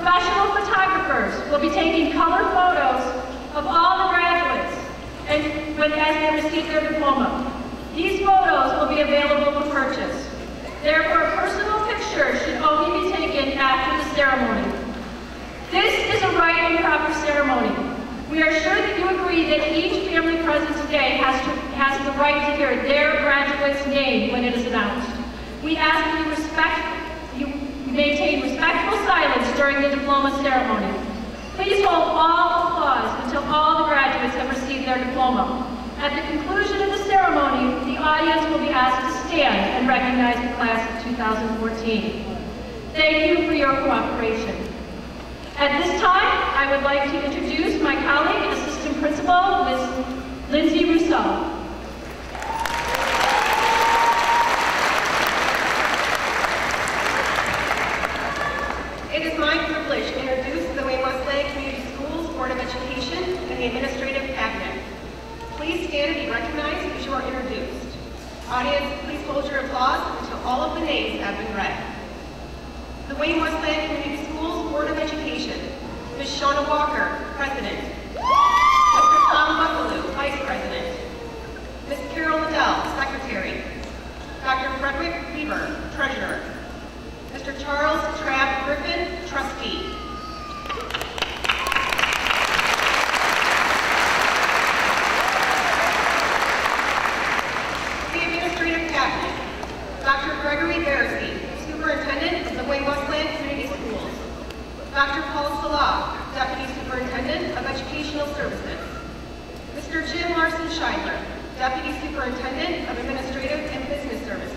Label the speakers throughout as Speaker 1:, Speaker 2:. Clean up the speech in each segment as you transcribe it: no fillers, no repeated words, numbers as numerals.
Speaker 1: Professional photographers will be taking color photos of all the graduates as they receive their diploma. These photos will be available for purchase. Therefore, personal pictures should only be taken after the ceremony. This is a right and proper ceremony. We are sure that you agree that each family present today has the right to hear their graduate's name when it is announced. We ask that you maintain respectful silence during the diploma ceremony. Please hold all applause until all the graduates have received their diploma. At the conclusion of the ceremony, the audience will be asked to stand and recognize the class of 2014. Thank you for your cooperation. At this time, I would like to introduce my colleague, Assistant Principal, Ms. Lindsay Rousseau.
Speaker 2: It is my privilege to introduce the Wayne-Wesleyan Community Schools Board of Education and the Administrative Cabinet. Please stand and be recognized as you are introduced. Audience, please hold your applause until all of the names have been read. The Wayne-Wesleyan Community Schools Board of Education, Ms. Shauna Walker, President. Mr. Tom Buckaloo, Vice President. Ms. Carol Liddell, Secretary. Dr. Frederick Weaver, Treasurer. Mr. Charles Trapp Griffin, Trustee. The Administrative Cabinet. Dr. Gregory Beresy, Superintendent of the Wayne-Wesleyan Community Schools. Dr. Paul Salah, Deputy Superintendent of Educational Services. Mr. Jim Larson-Scheidler, Deputy Superintendent of Administrative and Business Services.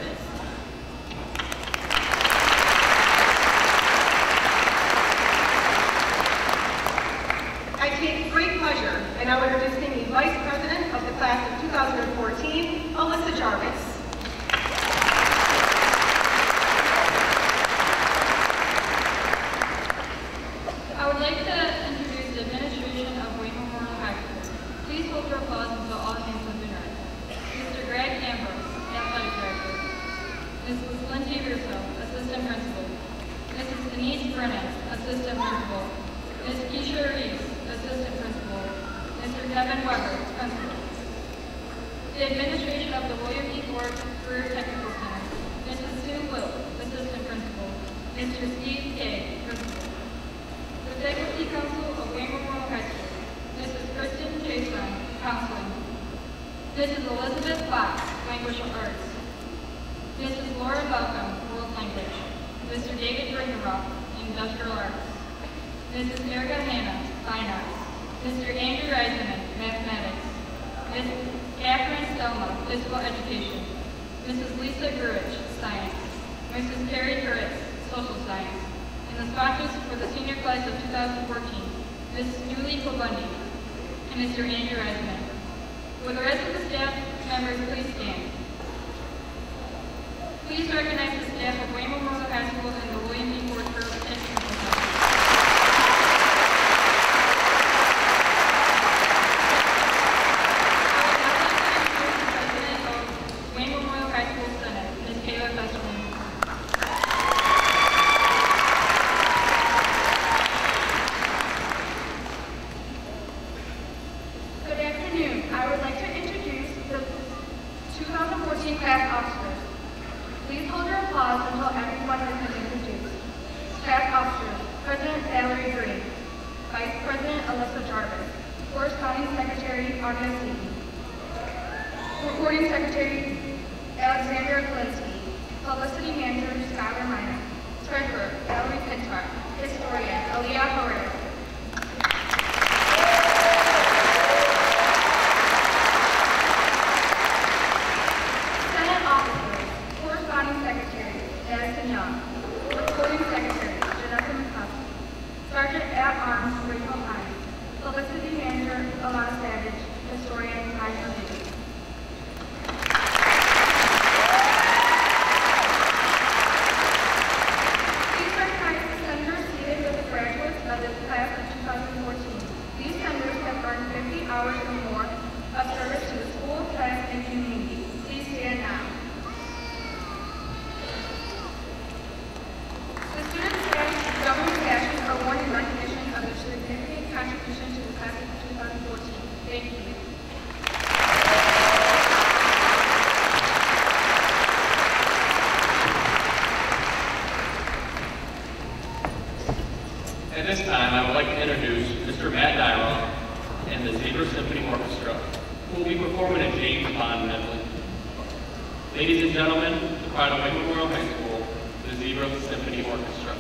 Speaker 2: I take great pleasure in now introducing the Vice President of the class of 2014, Alyssa Jarvis.
Speaker 3: I would like to introduce the administration of Wayne Memorial High School. Please hold your applause until all hands have been read. Mr. Greg Ambrose, Athletic Director. Mrs. Lindsay Russo, Assistant Principal. Mrs. Denise Brennan, Assistant Principal. Ms. Keisha Reeves, Assistant Principal. Mr. Kevin Weber, Principal. The administration of the William E. Ford Career Technical Center. Mrs. Sue Will, Assistant Principal. Mr. Steve Kay, Principal. The Faculty Council of Wayne Memorial High School. Mrs. Kristen Jason, Counseling. Mrs. Elizabeth Fox, Language Arts. Mrs. Laura Malcolm, World Language. Mr. David Ringeroff, Industrial Arts. Mrs. Erica Hanna, Fine Arts. Mr. Andrew Reiseman, Mathematics. Ms. Catherine Stelma, Physical Education. Mrs. Lisa Gruich, Science. Mrs. Carrie Curtis, Social Science. And the sponsors for the senior class of 2014, Ms. Julie Kobundi and Mr. Andrew Reiseman. Will the rest of the staff members please stand? Please recognize the staff of Wayne Memorial High School and the William E. Ford Career Technical Center.
Speaker 2: The students' government badges are worn in
Speaker 4: At this time, I would like to introduce Mr. Matt Dyroff and the Zebra Symphony Orchestra, who will be performing a James Bond medley. Ladies and gentlemen, the choir of Wayne Memorial High School, the Zebra Symphony Orchestra.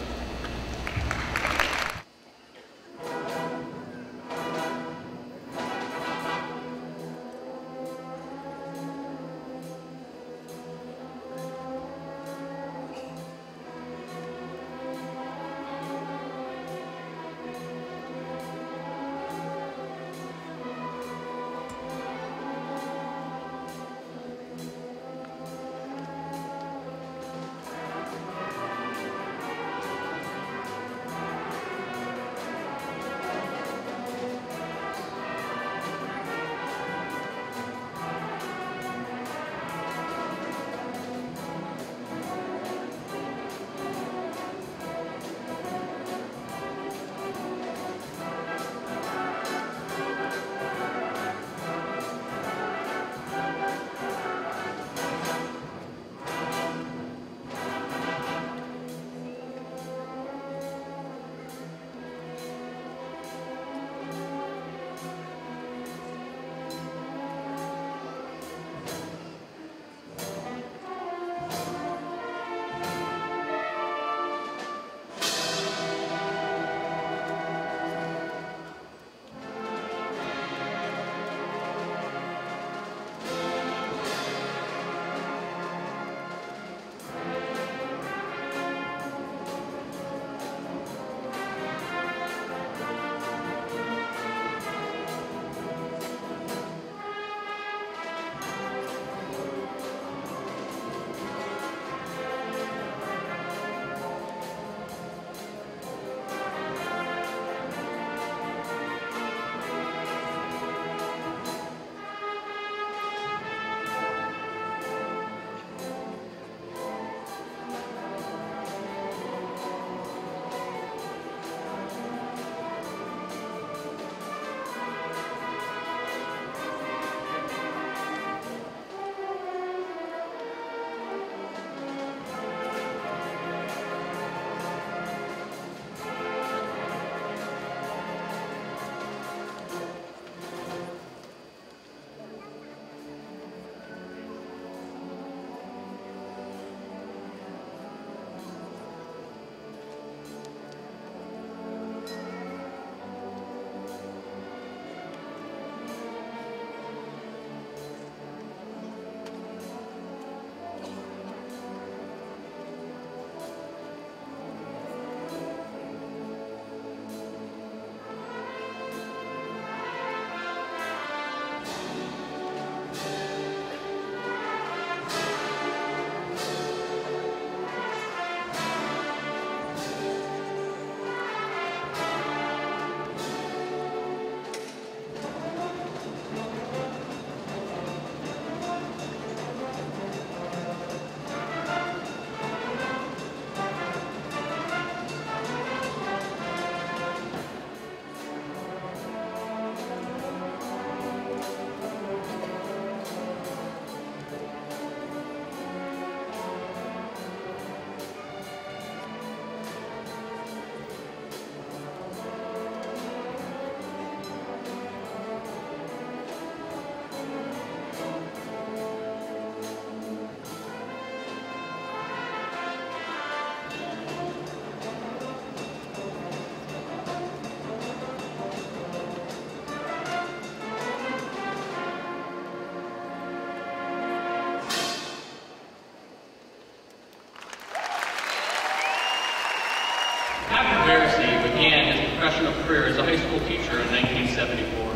Speaker 4: Began his professional career as a high school teacher in 1974.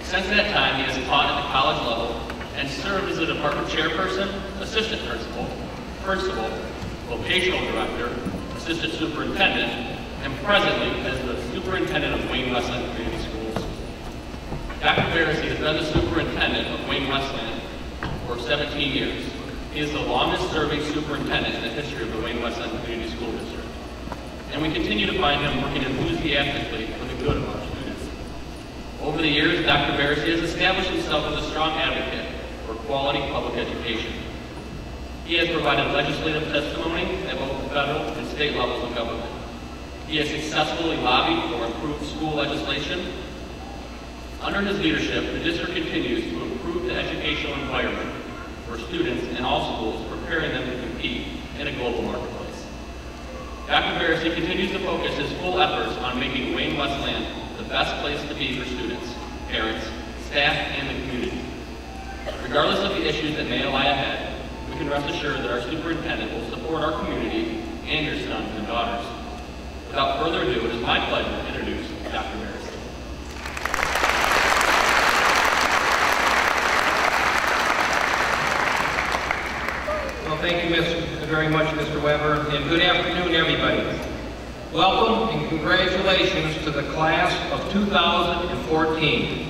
Speaker 4: Since that time, he has taught at the college level and served as a department chairperson, assistant principal, vocational director, assistant superintendent, and presently as the superintendent of Wayne Westland Community Schools. Dr. Barrissey has been the superintendent of Wayne Westland for 17 years. He is the longest-serving superintendent in the history of the Wayne Westland Community School District. And we continue to find him working enthusiastically for the good of our students. Over the years, Dr. Barrissey has established himself as a strong advocate for quality public education. He has provided legislative testimony at both the federal and state levels of government. He has successfully lobbied for improved school legislation. Under his leadership, the district continues to improve the educational environment for students in all schools, preparing them to compete in a global marketplace. Dr. Barrissey continues to focus his full efforts on making Wayne Westland the best place to be for students, parents, staff, and the community. Regardless of the issues that may lie ahead, we can rest assured that our superintendent will support our community and your sons and daughters. Without further ado, it is my pleasure to introduce Dr. Barrissey.
Speaker 5: Well, thank you very much, Mr. Weber, and good afternoon, everybody. Welcome and congratulations to the class of 2014.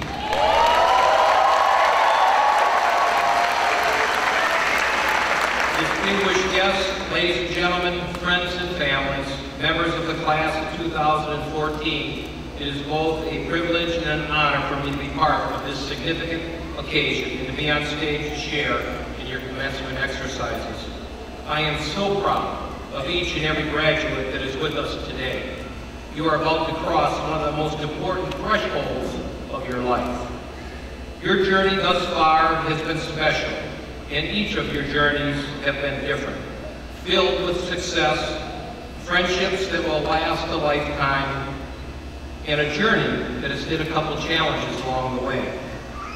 Speaker 5: Distinguished guests, ladies and gentlemen, friends and families, members of the class of 2014, it is both a privilege and an honor for me to be part of this significant occasion and to be on stage to share in your commencement exercises. I am so proud of each and every graduate that is with us today. You are about to cross one of the most important thresholds of your life. Your journey thus far has been special, and each of your journeys have been different, filled with success, friendships that will last a lifetime, and a journey that has hit a couple challenges along the way.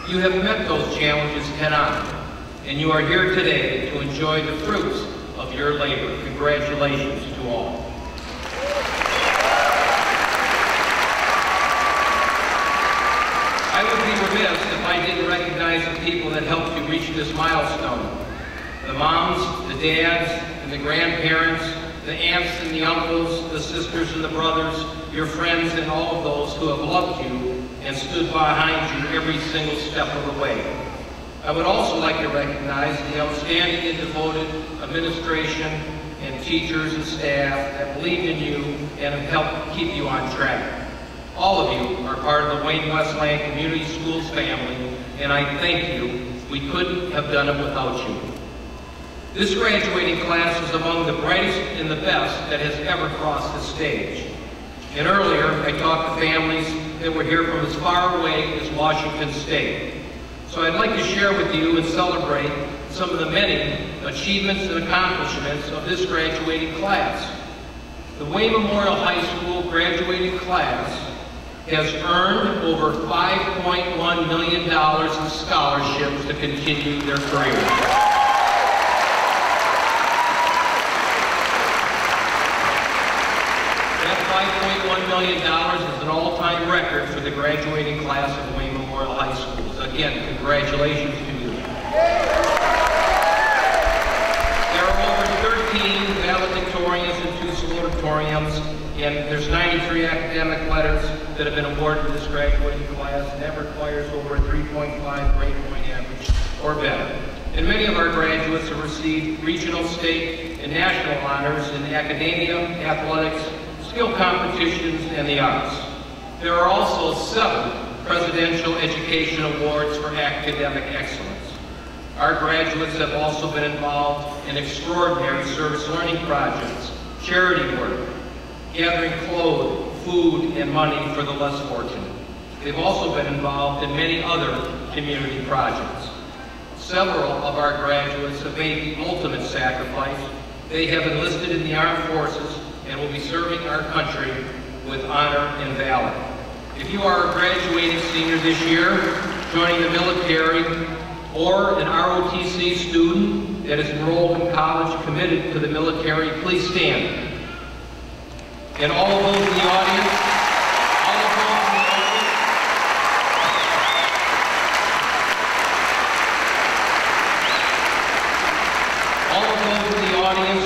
Speaker 5: You have met those challenges head-on, and you are here today to enjoy the fruits of your labor. Congratulations to all. I would be remiss if I didn't recognize the people that helped you reach this milestone. The moms, the dads, and the grandparents, the aunts and the uncles, the sisters and the brothers, your friends, and all of those who have loved you and stood behind you every single step of the way. I would also like to recognize the outstanding and devoted administration and teachers and staff that believed in you and have helped keep you on track. All of you are part of the Wayne Westland Community Schools family, and I thank you. We couldn't have done it without you. This graduating class is among the brightest and the best that has ever crossed the stage. And earlier, I talked to families that were here from as far away as Washington State. So I'd like to share with you and celebrate some of the many achievements and accomplishments of this graduating class. The Wayne Memorial High School graduating class has earned over $5.1 million in scholarships to continue their careers. $5.1 million is an all-time record for the graduating class of Wayne Memorial High Schools. Again, congratulations to you. There are over 13 valedictorians and 2 salutatorians, and there's 93 academic letters that have been awarded to this graduating class, and that requires over a 3.5 grade point average or better. And many of our graduates have received regional, state, and national honors in academia, athletics, skill competitions, and the arts. There are also 7 Presidential Education Awards for academic excellence. Our graduates have also been involved in extraordinary service learning projects, charity work, gathering clothes, food, and money for the less fortunate. They've also been involved in many other community projects. Several of our graduates have made the ultimate sacrifice. They have enlisted in the armed forces and will be serving our country with honor and valor. If you are a graduating senior this year, joining the military, or an ROTC student that is enrolled in college committed to the military, please stand. And all of those in the audience,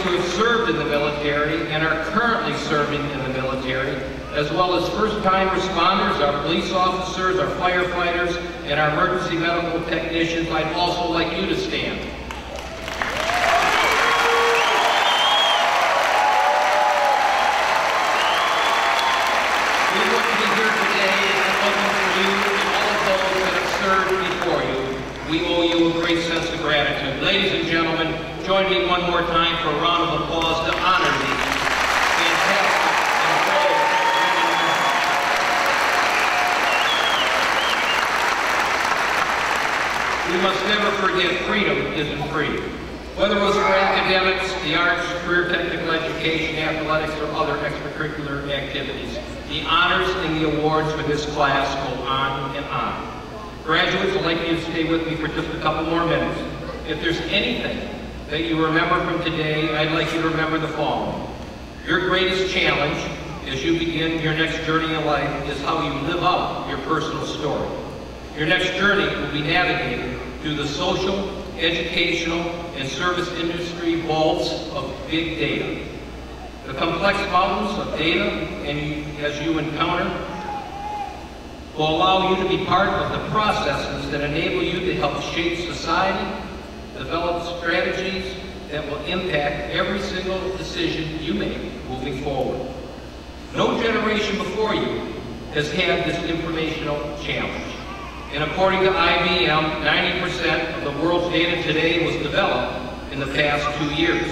Speaker 5: who have served in the military and are currently serving in the military, as well as first-time responders, our police officers, our firefighters, and our emergency medical technicians, I'd also like you to stand. We wouldn't be here today if it wasn't for you and all of those that have served before you. We owe you a great sense of gratitude. Ladies and gentlemen, join me one more time for a round of applause to honor these fantastic and incredible forget freedom isn't free. Whether it was for academics, the arts, career technical education, athletics, or other extracurricular activities, the honors and the awards for this class go on and on. Graduates, I'd like you to stay with me for just a couple more minutes. If there's anything that you remember from today, I'd like you to remember the following. Your greatest challenge as you begin your next journey in life is how you live out your personal story. Your next journey will be navigated through the social, educational, and service industry vaults of big data. The complex mountains of data as you encounter will allow you to be part of the processes that enable you to help shape society, develop strategies that will impact every single decision you make moving forward. No generation before you has had this informational challenge. And according to IBM, 90% of the world's data today was developed in the past 2 years.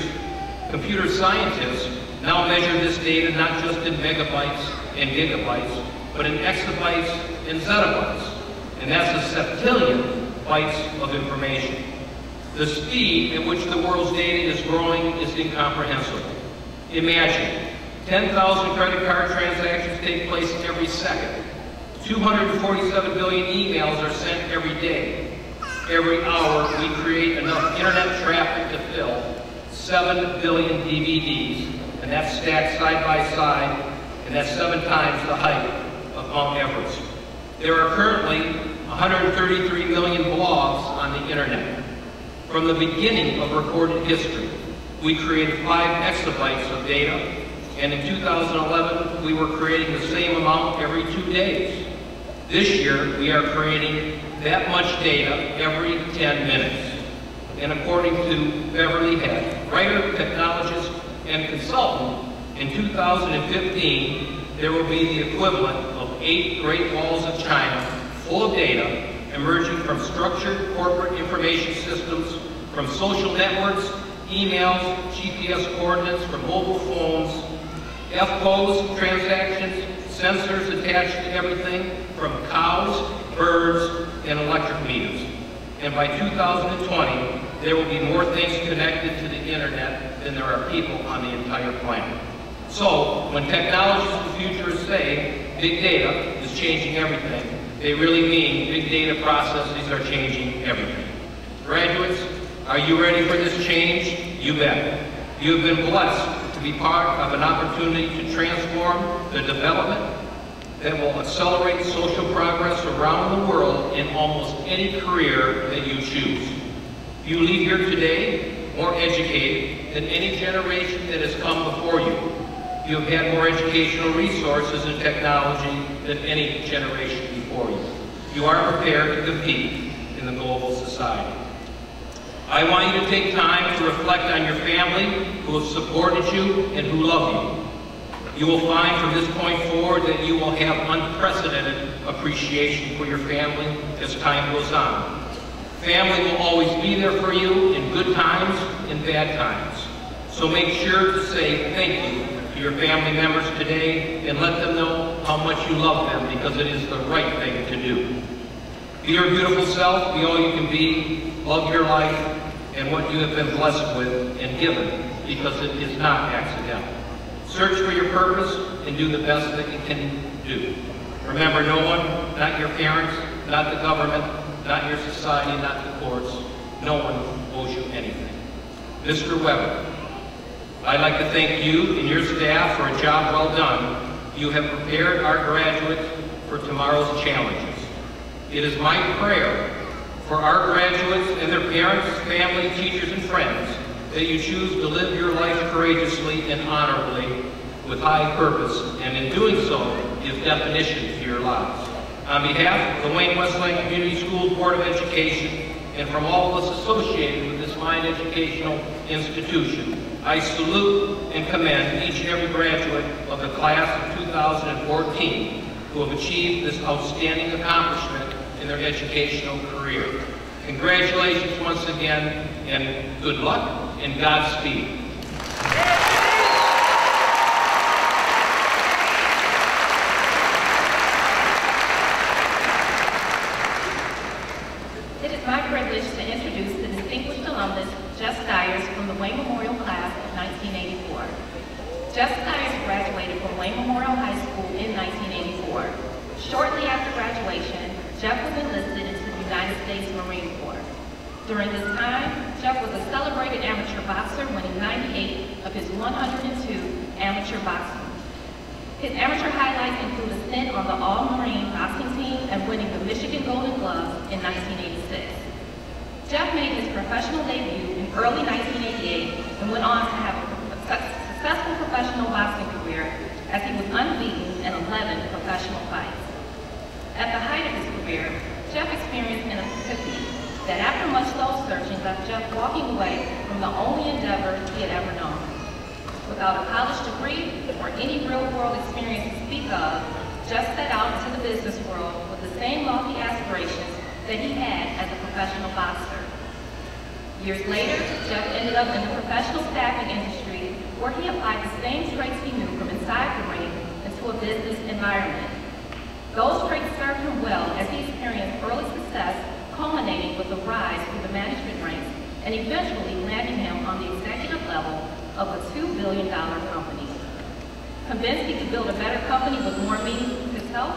Speaker 5: Computer scientists now measure this data not just in megabytes and gigabytes, but in exabytes and zettabytes. And that's a septillion bytes of information. The speed at which the world's data is growing is incomprehensible. Imagine, 10,000 credit card transactions take place every second. 247 billion emails are sent every day. Every hour, we create enough internet traffic to fill 7 billion DVDs, and that's stacked side by side, and that's 7 times the height of Mount Everest. There are currently 133 million blogs on the internet. From the beginning of recorded history, we created 5 exabytes of data, and in 2011, we were creating the same amount every 2 days. This year, we are creating that much data every 10 minutes. And according to Beverly Head, writer, technologist, and consultant, in 2015, there will be the equivalent of 8 Great Walls of China full of data emerging from structured corporate information systems, from social networks, emails, GPS coordinates from mobile phones, FPOs, transactions, sensors attached to everything from cows, birds, and electric meters. And by 2020, there will be more things connected to the internet than there are people on the entire planet. So, when technologists of the future say big data is changing everything, they really mean big data processes are changing everything. Graduates, are you ready for this change? You bet. You have been blessed to be part of an opportunity to transform the development that will accelerate social progress around the world in almost any career that you choose. You leave here today more educated than any generation that has come before you. You have had more educational resources and technology than any generation before you. You are prepared to compete in the global society. I want you to take time to reflect on your family who have supported you and who love you. You will find from this point forward that you will have unprecedented appreciation for your family as time goes on. Family will always be there for you in good times and bad times. So make sure to say thank you to your family members today and let them know how much you love them, because it is the right thing to do. Be your beautiful self, be all you can be, love your life and what you have been blessed with and given, because it is not accidental. Search for your purpose and do the best that you can do. Remember, no one, not your parents, not the government, not your society, not the courts, no one owes you anything. Mr. Weber, I'd like to thank you and your staff for a job well done. You have prepared our graduates for tomorrow's challenges. It is my prayer for our graduates and their parents, family, teachers, and friends that you choose to live your life courageously and honorably with high purpose, and in doing so, give definition to your lives. On behalf of the Wayne Westland Community Schools Board of Education, and from all of us associated with this fine educational institution, I salute and commend each and every graduate of the class of 2014 who have achieved this outstanding accomplishment in their educational career. Congratulations once again, and good luck and Godspeed.
Speaker 1: It is my privilege to introduce
Speaker 6: Wayne Memorial High School in 1984. Shortly after graduation, Jeff was enlisted into the United States Marine Corps. During this time, Jeff was a celebrated amateur boxer, winning 98 of his 102 amateur boxing. His amateur highlights include a stint on the All-Marine boxing team and winning the Michigan Golden Gloves in 1986. Jeff made his professional debut in early 1988 and went on to have a successful professional boxing career as he was unbeaten in 11 professional fights. At the height of his career, Jeff experienced an epiphany that after much soul searching left Jeff walking away from the only endeavor he had ever known. Without a college degree or any real-world experience to speak of, Jeff set out into the business world with the same lofty aspirations that he had as a professional boxer. Years later, Jeff ended up in the professional staffing industry where he applied the same traits he knew from inside the ring into a business environment. Those traits served him well as he experienced early success, culminating with a rise through the management ranks and eventually landing him on the executive level of a $2 billion company. Convinced he could build a better company with more meaning to himself,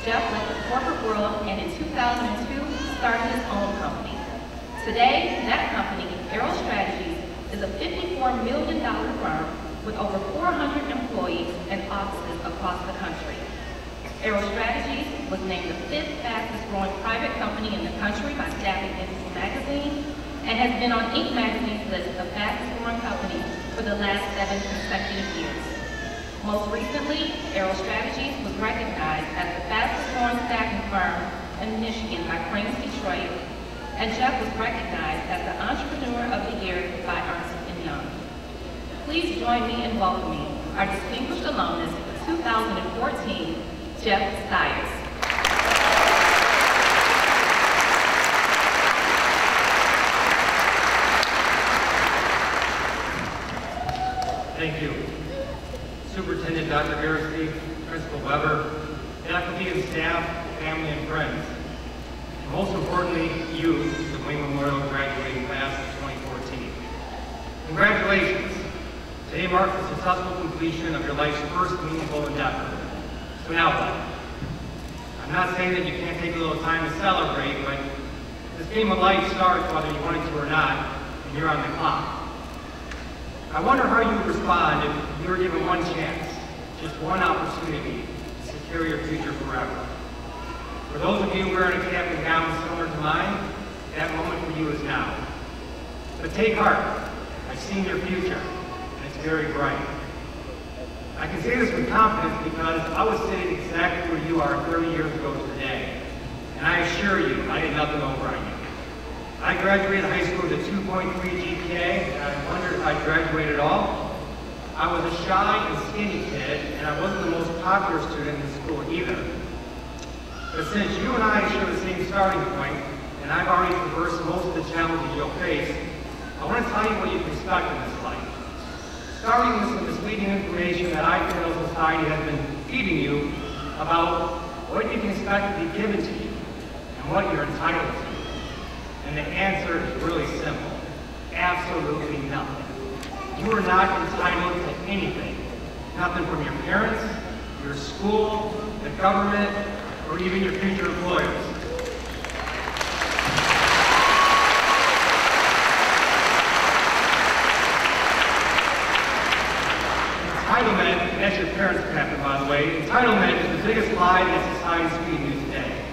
Speaker 6: Jeff left the corporate world and in 2002 started his own company. Today, that company, Aero Strategies, is a $54 million firm with over 400 employees and offices across the country. Aero Strategies was named the 5th fastest growing private company in the country by Staffing Industry Magazine and has been on Inc. Magazine's list of fastest growing companies for the last 7 consecutive years. Most recently, Aero Strategies was recognized as the fastest growing staffing firm in Michigan by Cranes Detroit, and Jeff was recognized as the Entrepreneur of the Year by Ernst & Young. Please join me in welcoming our distinguished alumnus for 2014, Jeff Stiers.
Speaker 7: Thank you. Superintendent Dr. Garrissey, Principal Weber, faculty and staff, family and friends. And most importantly, you, the Wayne Memorial graduating class of 2014. Congratulations. Today marks the successful completion of your life's first meaningful endeavor. So now what? I'm not saying that you can't take a little time to celebrate, but this game of life starts whether you want it to or not, and you're on the clock. I wonder how you would respond if you were given one chance, just one opportunity to secure your future forever. For those of you wearing a cap and gown similar to mine, that moment for you is now. But take heart, I've seen your future, and it's very bright. I can say this with confidence because I was sitting exactly where you are 30 years ago today, and I assure you, I had nothing over on you. I graduated high school with a 2.3 GPA, and I wondered if I'd graduate at all. I was a shy and skinny kid, and I wasn't the most popular student in the school either. But since you and I share the same starting point, and I've already traversed most of the challenges you'll face, I want to tell you what you can expect in this life. Starting with some misleading information that I feel society has been feeding you about what you can expect to be given to you and what you're entitled to. And the answer is really simple. Absolutely nothing. You are not entitled to anything. Nothing from your parents, your school, the government, or even your future employers. Entitlement, and that's your parents' pattern, by the way, entitlement is the biggest lie that society's feeding you today.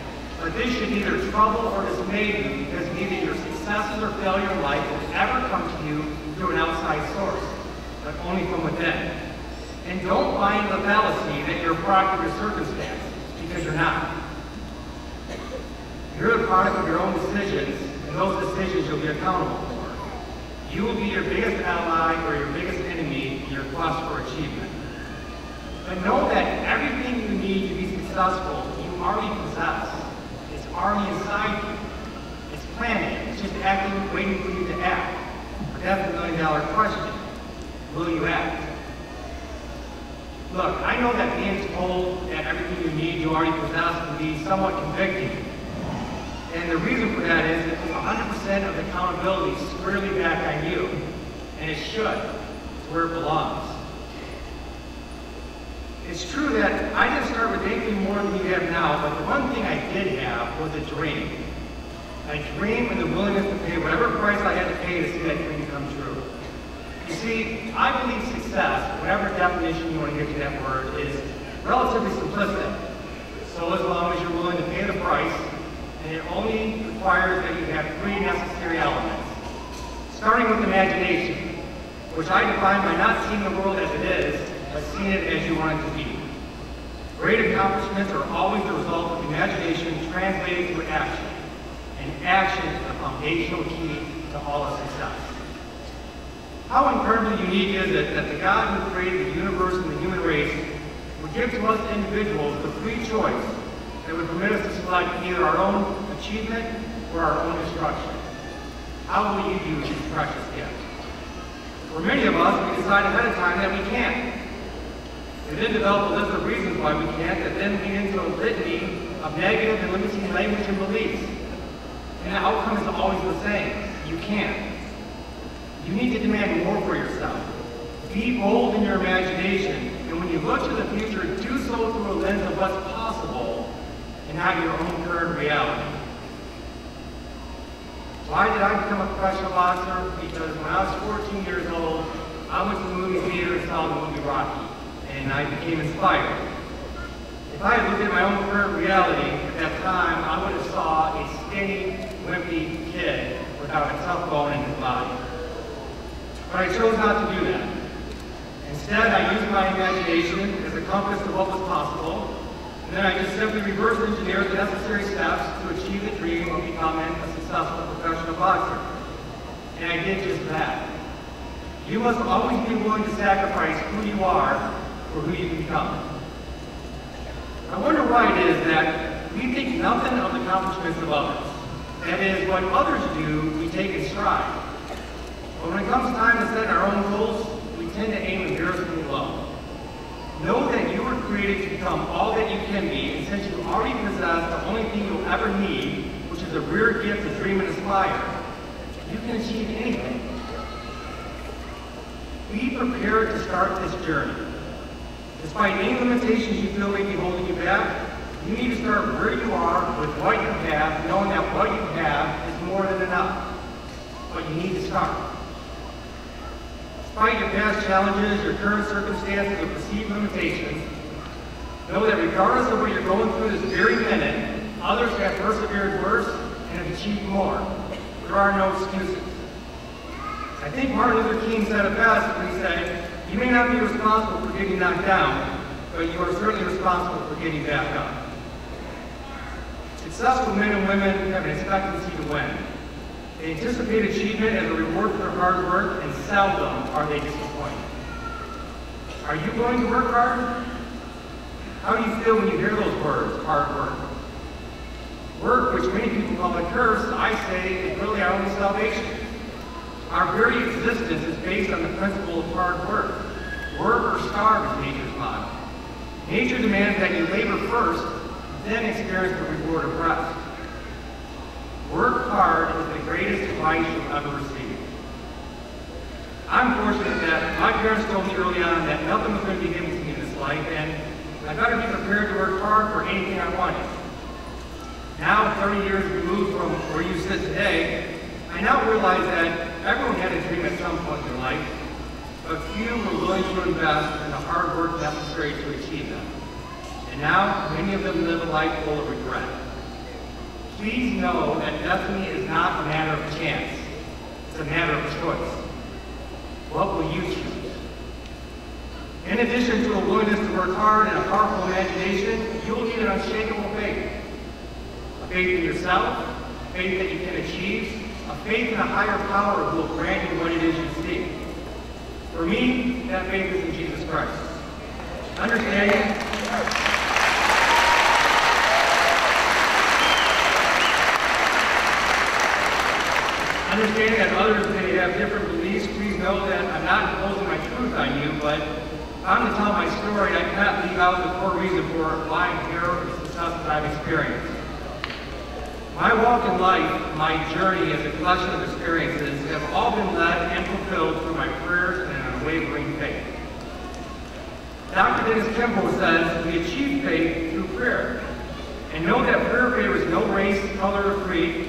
Speaker 7: But this should either trouble or dismay you because neither your successes or failure in life will ever come to you through an outside source, but only from within. And don't buy into the fallacy that you're a product of your circumstances, because you're not. You're the product of your own decisions, and those decisions you'll be accountable for. You will be your biggest ally or your biggest enemy in your quest for achievement. But know that everything you need to be successful, you already possess. It's already inside you. It's planning. It's just acting, waiting for you to act. But that's the million-dollar question. Will you act? Look, I know that being told that everything you need you already possess can be somewhat convicting. And the reason for that is that 100% of the accountability is squarely back on you. And it should. It's where it belongs. It It's true that I didn't start with anything more than you have now, but the one thing I did have was a dream. A dream and the willingness to pay whatever price I had to pay to see that dream come true. You see, I believe success, whatever definition you want to give to that word, is relatively simplistic. So as long as you're willing to pay the price, and it only requires that you have three necessary elements. Starting with imagination, which I define by not seeing the world as it is, but seeing it as you want it to be. Great accomplishments are always the result of imagination translated to action. And action is the foundational key to all of success. How incredibly unique is it that the God who created the universe and the human race would give to us individuals the free choice that would permit us to select either our own achievement or our own destruction. How will you use this precious gift? For many of us, we decide ahead of time that we can't. We then develop a list of reasons why we can't that then lead into a litany of negative and limiting language and beliefs. And the outcome is always the same. You can't. You need to demand more for yourself. Be bold in your imagination, and when you look to the future, do so through a lens of what's possible and not your own current reality. Why did I become a professional boxer? Because when I was 14 years old, I went to the movie theater and saw the movie Rocky, and I became inspired. If I had looked at my own current reality at that time, I would have saw a skinny, wimpy kid without a tough bone in his body. But I chose not to do that. Instead, I used my imagination as a compass to what was possible, and then I just simply reverse engineered the necessary steps to achieve the dream of becoming a successful professional boxer. And I did just that. You must always be willing to sacrifice who you are for who you can become. I wonder why it is that we think nothing of the accomplishments of others. That is, what others do, we take in stride. But when it comes time to set our own goals, we tend to aim embarrassingly low. Know that you were created to become all that you can be, and since you already possess the only thing you'll ever need, which is a rare gift to dream and aspire, you can achieve anything. Be prepared to start this journey. Despite any limitations you feel may be holding you back, you need to start where you are with what you have, knowing that what you have is more than enough. But you need to start. Despite your past challenges, your current circumstances, or perceived limitations, know that regardless of what you're going through this very minute, others have persevered worse and have achieved more. There are no excuses. I think Martin Luther King said it best when he said, "You may not be responsible for getting knocked down, but you are certainly responsible for getting back up." Successful men and women have an expectancy to win. They anticipate achievement as a reward for their hard work, and seldom are they disappointed. Are you going to work hard? How do you feel when you hear those words, hard work? Work, which many people call a curse, I say is really our only salvation. Our very existence is based on the principle of hard work. Work or starve is nature's motto. Nature demands that you labor first, then experience the reward of rest. Work hard is the greatest advice you'll ever receive. I'm fortunate that my parents told me early on that nothing was going to be given to me in this life, and I better be prepared to work hard for anything I wanted. Now, 30 years removed from where you sit today, I now realize that everyone had a dream at some point in their life, but few were willing to invest in the hard work necessary to achieve them. And now, many of them live a life full of regret. Please know that destiny is not a matter of chance. It's a matter of choice. What will you choose? In addition to a willingness to work hard and a powerful imagination, you will need an unshakable faith. A faith in yourself, a faith that you can achieve, a faith in a higher power who will grant you what it is you seek. For me, that faith is in Jesus Christ. Understanding that others may have different beliefs, please know that I'm not imposing my truth on you, but if I'm to tell my story, I cannot leave out the core reason for why I'm here or the success that I've experienced. My walk in life, my journey as a collection of experiences have all been led and fulfilled through my prayers and an unwavering faith. Dr. Dennis Kimball says we achieve faith through prayer. And know that prayer favors no race, color, or creed,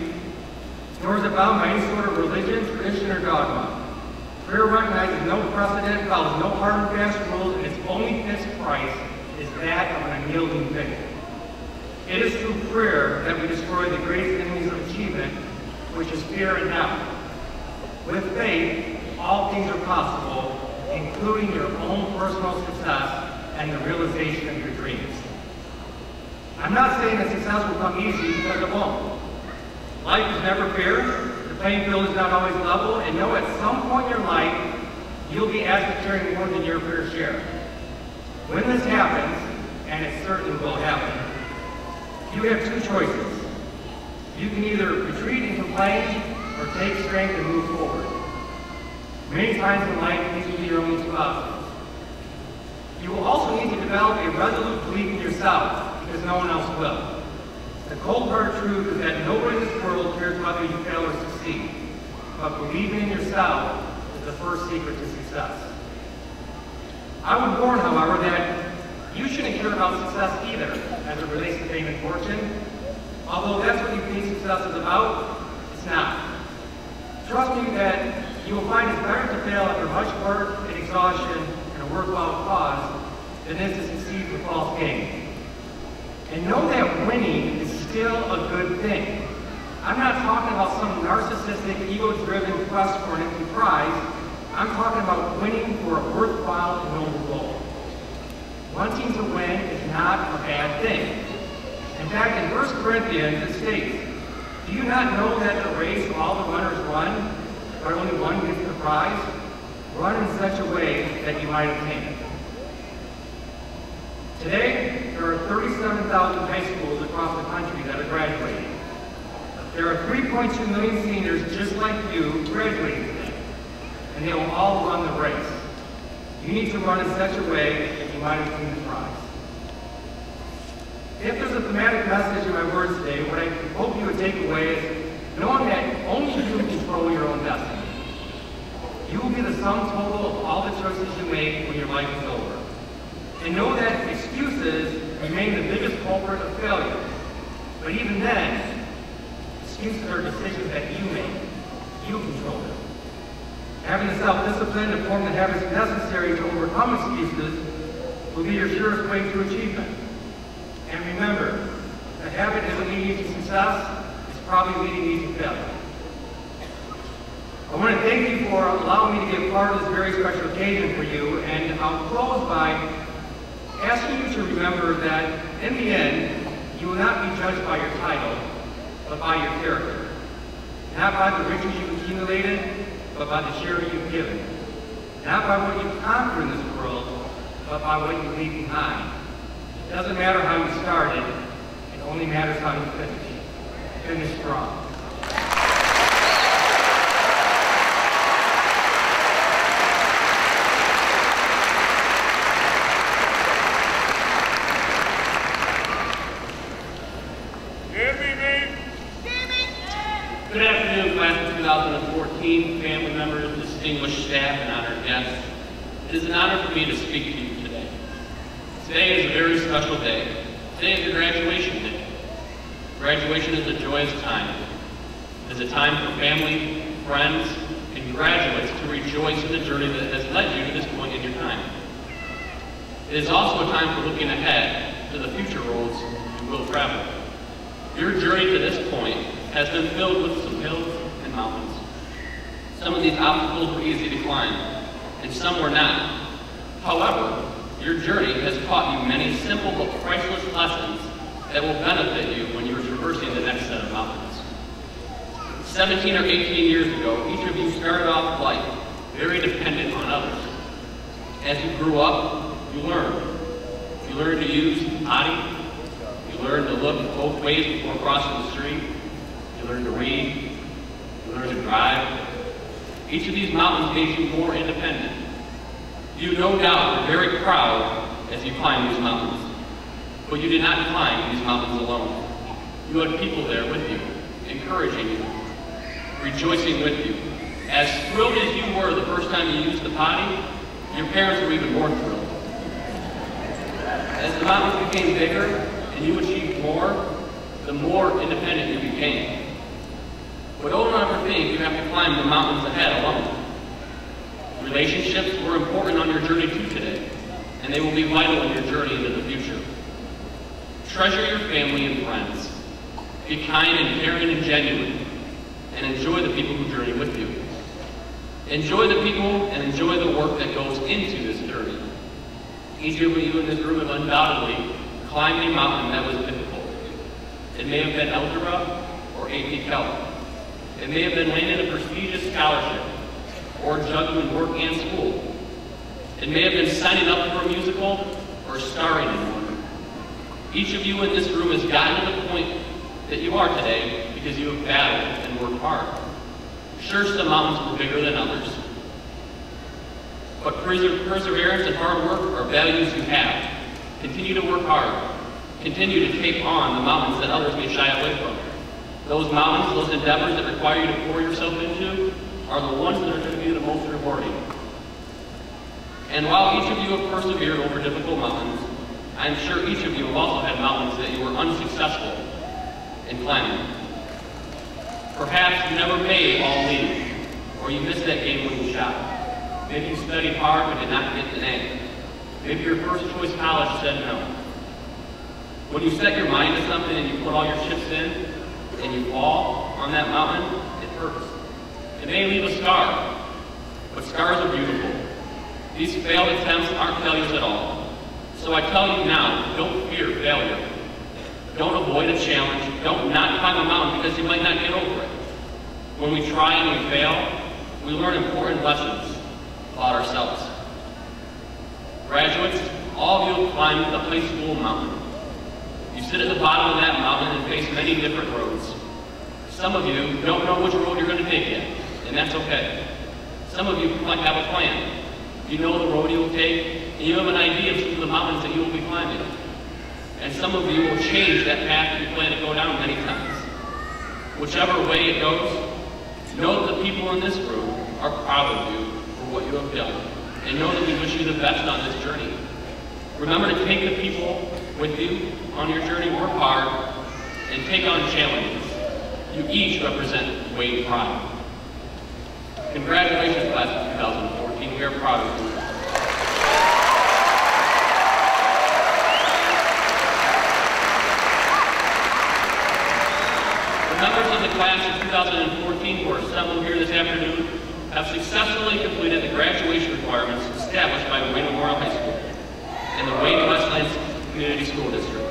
Speaker 7: nor is it bound by any sort of religion, tradition, or dogma. Prayer recognizes no precedent, follows no hard and fast rules, and its only fixed price is that of an unyielding faith. It is through prayer that we destroy the greatest enemies of achievement, which is fear and doubt. With faith, all things are possible, including your own personal success and the realization of your dreams. I'm not saying that success will come easy, because it won't. Life is never fair, the playing field is not always level, and know at some point in your life, you'll be asked to carry more than your fair share. When this happens, and it certainly will happen, you have two choices. You can either retreat and complain, or take strength and move forward. Many times in life, these will be your only two options. You will also need to develop a resolute belief in yourself, because no one else will. The cold hard truth is that nobody in this world cares whether you fail or succeed. But believing in yourself is the first secret to success. I would warn, however, that you shouldn't care about success either, as it relates to fame and fortune. Although that's what you think success is about, it's not. Trust me that you will find it's better to fail after much work and exhaustion and a worthwhile cause than it is to succeed with false gain. And know that winning is still a good thing. I'm not talking about some narcissistic, ego-driven quest for an empty prize. I'm talking about winning for a worthwhile and noble goal. Wanting to win is not a bad thing. In fact, in 1 Corinthians, it states, "Do you not know that the race all the runners run, but only one gets the prize? Run in such a way that you might obtain it." Today, there are 37,000 high schools across the country that are graduating. There are 3.2 million seniors just like you graduating today, and they will all run the race. You need to run in such a way that you might obtain the prize. If there's a thematic message in my words today, what I hope you would take away is knowing that only you control your own destiny. You will be the sum total of all the choices you make when your life is over. And know that excuses remain the biggest culprit of failure. But even then, excuses are decisions that you make. You control them. Having the self-discipline to form the habits necessary to overcome excuses will be your surest way to achievement. And remember, the habit isn't leading you to success, it's probably leading you to failure. I want to thank you for allowing me to be a part of this very special occasion for you, and I'll close by asking you to remember that in the end, you will not be judged by your title, but by your character. Not by the riches you've accumulated, but by the charity you've given. Not by what you've conquered in this world, but by what you leave behind. It doesn't matter how you started, it only matters how you finish. Finish strong.
Speaker 4: Good afternoon, class of 2014, family members, distinguished staff, and honored guests. It is an honor for me to speak to you today. Today is a very special day. Today is your graduation day. Graduation is a joyous time. It is a time for family, friends, and graduates to rejoice in the journey that has led you to this point in your time. It is also a time for looking ahead to the future roads you will travel. Your journey to this point has been filled with some hills and mountains. Some of these obstacles were easy to climb, and some were not. However, your journey has taught you many simple but priceless lessons that will benefit you when you are traversing the next set of mountains. 17 or 18 years ago, each of you started off life very dependent on others. As you grew up, you learned. You learned to use the potty. You learned to look both ways before crossing the street. You learned to read. You learned to drive. Each of these mountains made you more independent. You no doubt were very proud as you climbed these mountains. But you did not climb these mountains alone. You had people there with you, encouraging you, rejoicing with you. As thrilled as you were the first time you used the potty, your parents were even more thrilled. mountains became bigger and you achieved more, the more independent you became. But don't ever think you have to climb the mountains ahead alone. Relationships were important on your journey to today, and they will be vital in your journey into the future. Treasure your family and friends. Be kind and caring and genuine, and enjoy the people who journey with you. Enjoy the people and enjoy the work that goes into this journey. Each of you in this room have undoubtedly climbed a mountain that was difficult. It may have been algebra or AP Calc. It may have been landing a prestigious scholarship or juggling work and school. It may have been signing up for a musical or starring in one. Each of you in this room has gotten to the point that you are today because you have battled and worked hard. Sure, some mountains were bigger than others, but perseverance and hard work are values you have. Continue to work hard. Continue to take on the mountains that others may shy away from. Those mountains, those endeavors that require you to pour yourself into, are the ones that are going to be the most rewarding. And while each of you have persevered over difficult mountains, I'm sure each of you have also had mountains that you were unsuccessful in climbing. Perhaps you never made all league, or you missed that game-winning shot. Maybe you studied hard but did not get an A. Maybe your first choice college said no. When you set your mind to something and you put all your chips in, and you fall on that mountain, it hurts. It may leave a scar, but scars are beautiful. These failed attempts aren't failures at all. So I tell you now, don't fear failure. Don't avoid a challenge. Don't not climb a mountain because you might not get over it. When we try and we fail, we learn important lessons about ourselves. Graduates, all of you have climbed the high school mountain. You sit at the bottom of that mountain and face many different roads. Some of you don't know which road you're going to take yet, and that's okay. Some of you might have a plan. You know the road you will take, and you have an idea of some of the mountains that you will be climbing. And some of you will change that path you plan to go down many times. Whichever way it goes, know that the people in this room are proud of you for what you have done, and know that we wish you the best on this journey. Remember to take the people with you on your journey, work hard, and take on challenges. You each represent Wayne pride. Congratulations, class of 2014. We are proud of you. The members of the class of 2014 who are assembled here this afternoon have successfully completed the graduation requirements established by Wayne Memorial High School and the Wayne Westlands Community School District.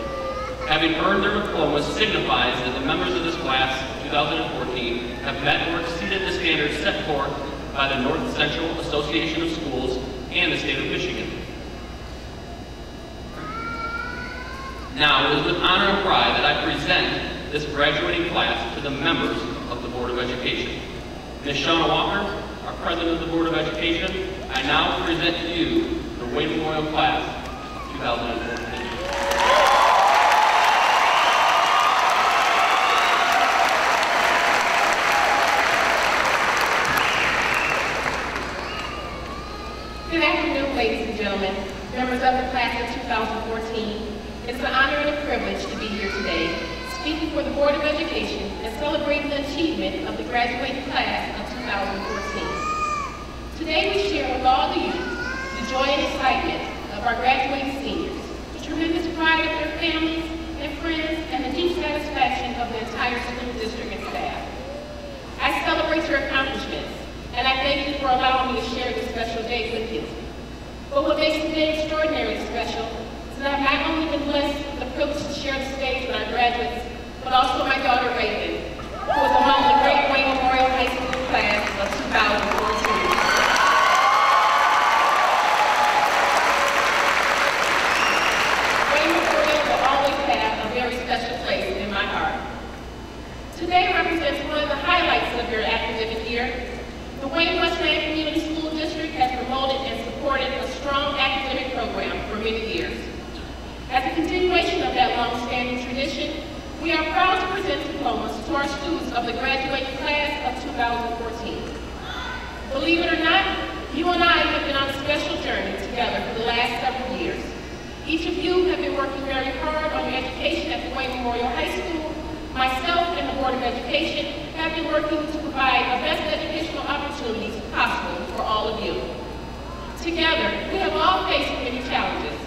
Speaker 4: Having earned their diplomas signifies that the members of this class of 2014 have met or exceeded the standards set forth by the North Central Association of Schools and the state of Michigan. Now, it is with honor and pride that I present this graduating class to the members of the Board of Education. Ms. Shauna Walker, our President of the Board of Education, I now present to you the Wayne Memorial Class of 2014.
Speaker 2: Good afternoon, ladies and gentlemen, members of the class of 2014. It's an honor and a privilege to be here today, speaking for the Board of Education and celebrating the achievement of the graduating class of 2014. Today we share with all the youth the joy and excitement of our graduating seniors, the tremendous pride of their families and friends, and the deep satisfaction of the entire school district and staff. I celebrate your accomplishments, and I thank you for allowing me to share this special day with you. But what makes today extraordinarily special is that I've not only been blessed with the privilege to share the stage with our graduates, but also my daughter Raven, who was among the great Wayne Memorial High School class of 2014. Wayne Memorial will always have a very special place in my heart. Today represents one of the highlights of your academic year. The Wayne Westland Community School District has promoted and supported a strong academic program for many years. As a continuation of that long-standing tradition, we are proud to present diplomas to our students of the graduating class of 2014. Believe it or not, you and I have been on a special journey together for the last several years. Each of you have been working very hard on your education at the Wayne Memorial High School, myself and the Board of Education have been working to provide the best educational opportunities possible for all of you. Together, we have all faced many challenges.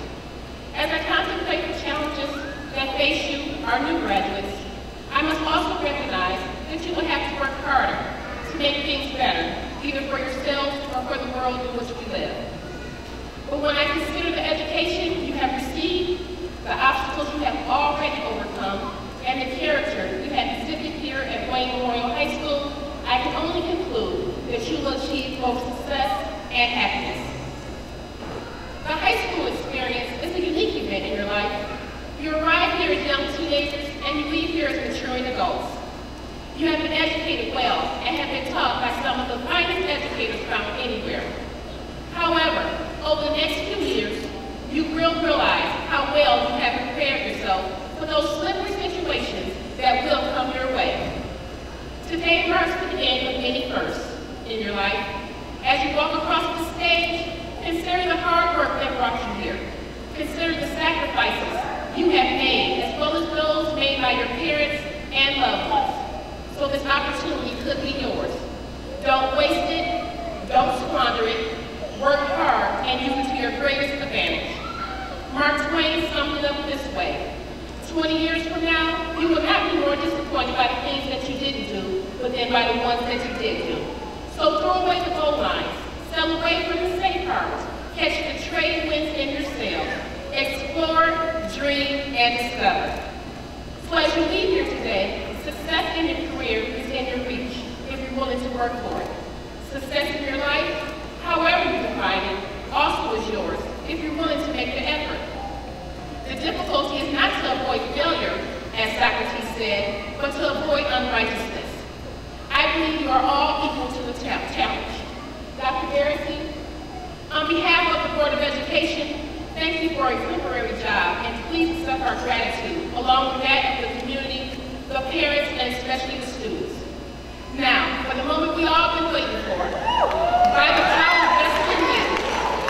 Speaker 2: As I contemplate the challenges that face you, our new graduates, I must also recognize that you will have to work harder to make things better, either for yourselves or for the world in which we live. But when I consider the education you have received, the obstacles you have already overcome, and the character you have exhibited here at Wayne Memorial High School, I can only conclude that you will achieve both success and happiness. The high school experience is a unique event in your life. You arrive here as young teenagers and you leave here as maturing adults. You have been educated well and have been taught by some of the finest educators found anywhere. However, over the next few years, you will realize how well you have prepared yourself for those slippery situations that will come your way. Today marks the end of many firsts in your life. As you walk across the stage, consider the hard work that brought you here. Consider the sacrifices you have made, as well as those made by your parents and loved ones, so this opportunity could be yours. Don't waste it, don't squander it, work hard and use it to your greatest advantage. Mark Twain summed it up this way: 20 years from now, you will not be more disappointed by the things that you didn't do, but then by the ones that you did do. So throw away the goal lines, sail away from the safe harbors, catch the trade winds in your sails, explore, dream, and discover. So as you leave here today, success in your career is in your reach if you're willing to work for it. Success in your life, however you define it, also is yours if you're willing to make the effort. The difficulty is not to avoid failure, as Socrates said, but to avoid unrighteousness. I believe you are all equal to the challenge. Dr. Garrison, on behalf of the Board of Education, thank you for a exemplary job, and please accept our gratitude, along with that of the community, the parents, and especially the students. Now, for the moment we all been waiting for, by the power vested in me,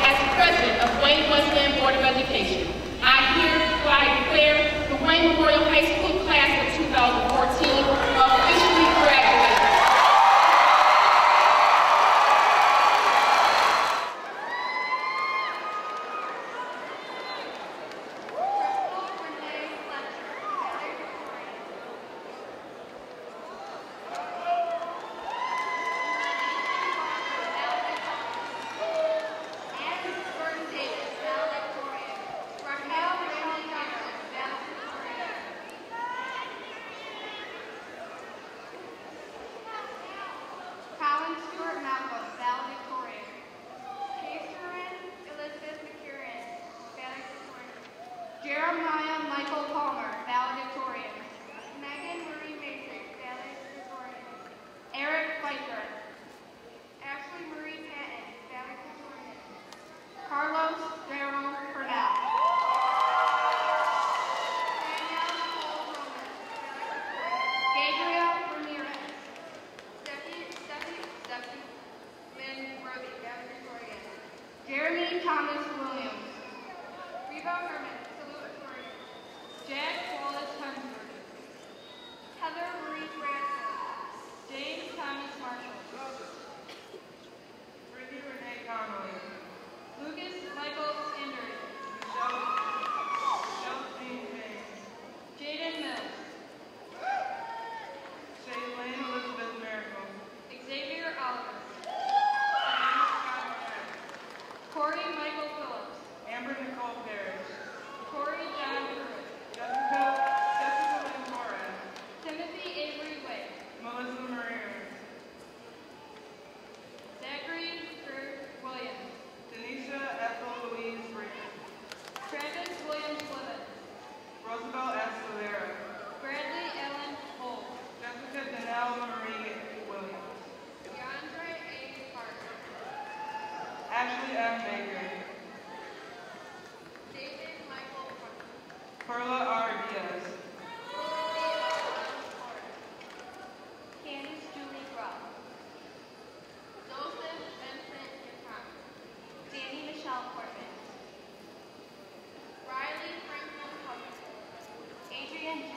Speaker 2: as President of Wayne Wesleyan Board of Education, I hereby declare the Wayne Memorial High School class of 2014 officially graduated.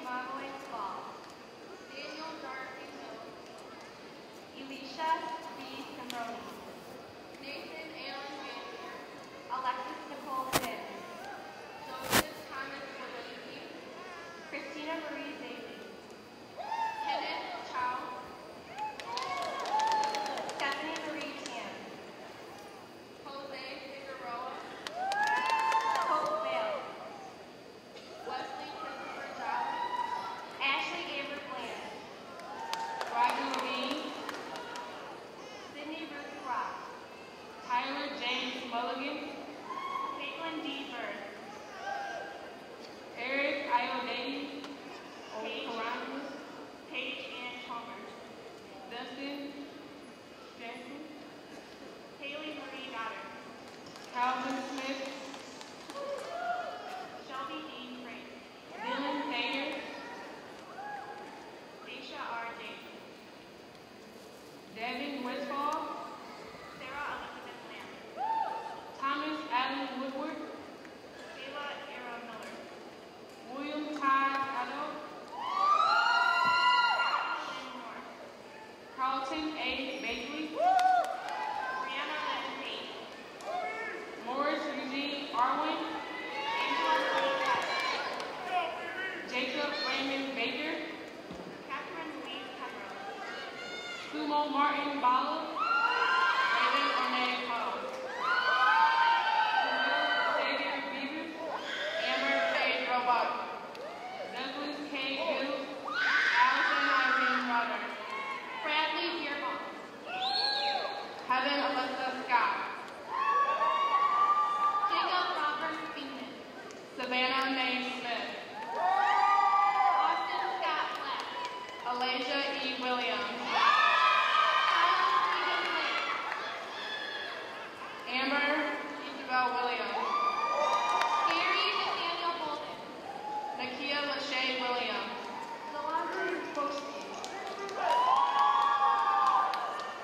Speaker 8: Modeling Ball.
Speaker 3: Daniel Dorothy Hill.
Speaker 8: Elisha B. Simbroni.
Speaker 3: Nathan Allen Manninger.
Speaker 8: Alexis Nicole Sims.
Speaker 3: Joseph Thomas Walensky.
Speaker 8: Christina Marie Daly.
Speaker 3: Kenneth Chow.
Speaker 8: Stephanie Marie Tan.
Speaker 3: Jose Figueroa.
Speaker 8: Hope Bale.
Speaker 3: Wesley Christopher Jolly.
Speaker 8: Ashley Amber Bland.
Speaker 1: Roger Levine,
Speaker 8: Sydney Ruth Rock.
Speaker 1: Tyler James Mulligan,
Speaker 8: Caitlin D. Bird.
Speaker 1: Eric Iodati,
Speaker 8: Paige Ann Chalmers.
Speaker 1: Dustin Jensen,
Speaker 8: Haley Marie Goddard.
Speaker 1: Calvin Smith,
Speaker 8: Shelby D. Frank.
Speaker 1: Dylan Thayer,
Speaker 8: Daisha R. James.
Speaker 1: Devin Westfall,
Speaker 8: Sarah Elizabeth Lamb.
Speaker 1: Thomas Allen Woodward,
Speaker 8: Kayla Era Miller.
Speaker 1: William Todd Addo,
Speaker 8: Lynn Moore.
Speaker 1: Carlton A. Bagley,
Speaker 8: Brianna Lynn Payne.
Speaker 1: Morris Eugene Arwin,
Speaker 8: Angela Marie West.
Speaker 1: Jacob Raymond Baker,
Speaker 8: Catherine Louise Penrose.
Speaker 1: Sumo Martin Bala, Raven Renee Poe, Xavier Beavers, Amber Faye Roebuck, Douglas K. Hill, Allison Irene Rutter,
Speaker 8: Bradley Dearborn.
Speaker 1: Heaven Alyssa Scott,
Speaker 8: Jacob Robert Beeman.
Speaker 1: Savannah Mae Smith,
Speaker 8: Austin Scott Black.
Speaker 1: Alasia E. Williams,
Speaker 8: Tyler Stephen Blake.
Speaker 1: Amber Isabel Williams,
Speaker 8: Gary Nathaniel Bolden.
Speaker 1: Nakia Lachey Williams,
Speaker 8: Delonte Boski.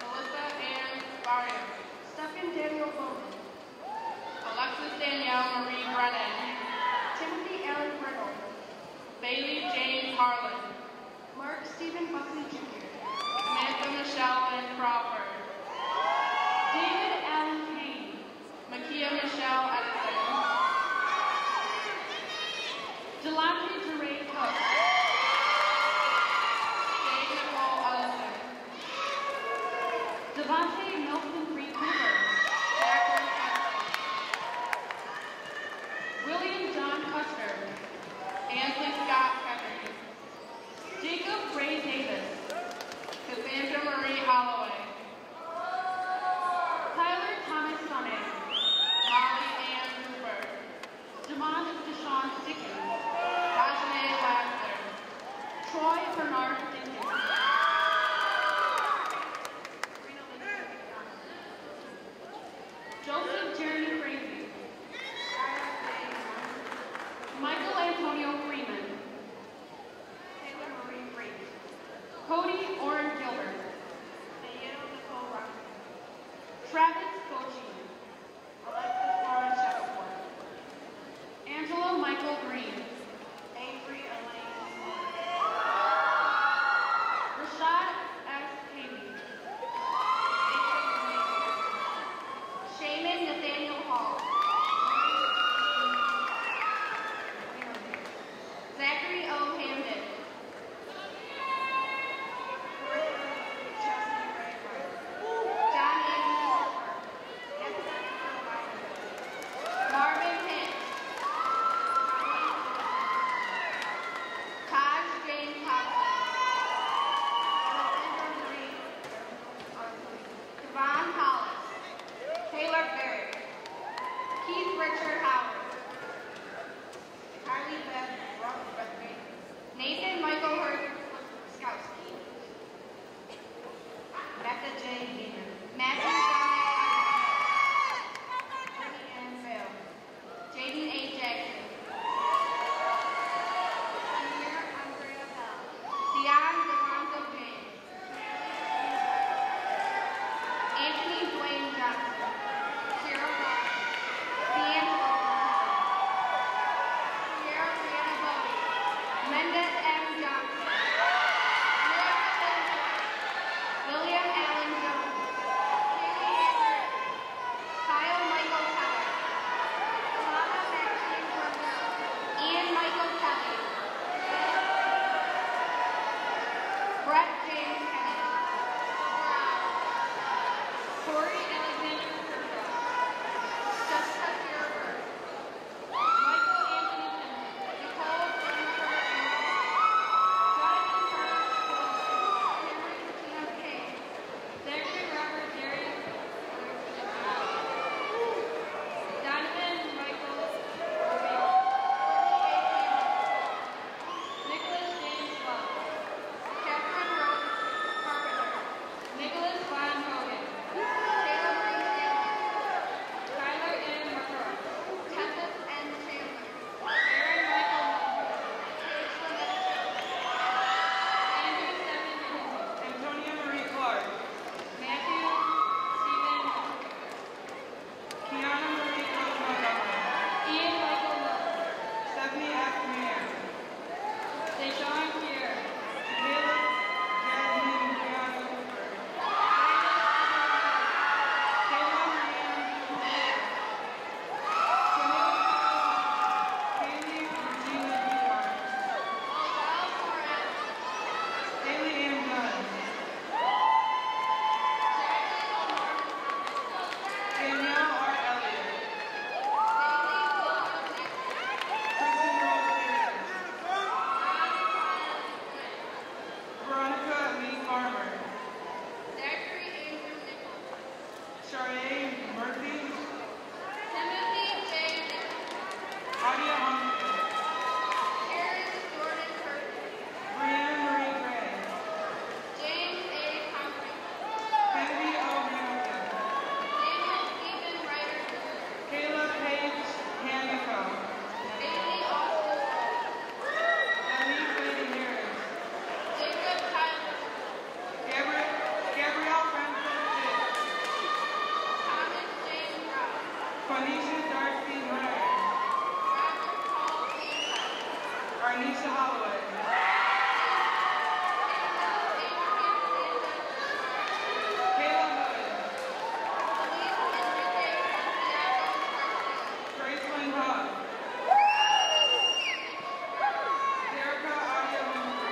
Speaker 1: Melissa Ann Barrios,
Speaker 8: Stephen Daniel Bowman.
Speaker 1: Alexis Danielle Marie Brennan,
Speaker 8: Timothy Allen Brittle.
Speaker 1: Bailey James Harlan,
Speaker 8: Mark Stephen Buckley Jr.
Speaker 1: Samantha Michelle Lynn Crawford,
Speaker 8: David Allen Kane.
Speaker 1: Makia Michelle Edison,
Speaker 8: Delonte DeRay Cook.
Speaker 1: Jade Nicole Ellison,
Speaker 8: Devontae Milton Reed Weaver.
Speaker 1: Jacqueline Hanson,
Speaker 8: William John Custer.
Speaker 1: Ansley Scott Henry,
Speaker 8: Jacob Ray Davis.
Speaker 1: Cassandra Marie Holloway,
Speaker 8: Tyler Thomas Sonnet.
Speaker 1: Molly Ann Cooper,
Speaker 8: Jamon Deshawn Dickens.
Speaker 1: Rajane Lassiter,
Speaker 8: Troy Bernard Dinkins. Joseph Jeremy Crazy. Michael Antonio Freeman. Taylor Marie Brady. Cody Orrin Gilbert. Diana Nicole Robertson. Travis Gochi. Alexis Lauren Shepard. Angela Michael Green. Avery Elaine Moore. Rashad S. Haley. Shaman Nathaniel Hall. Zachary O. Hamden. Chelsea Ray Wright. John Andrew Harper.
Speaker 9: Arnisha Holloway. Kayla Hood. Grace Lynn Hall. Erica Audio Member.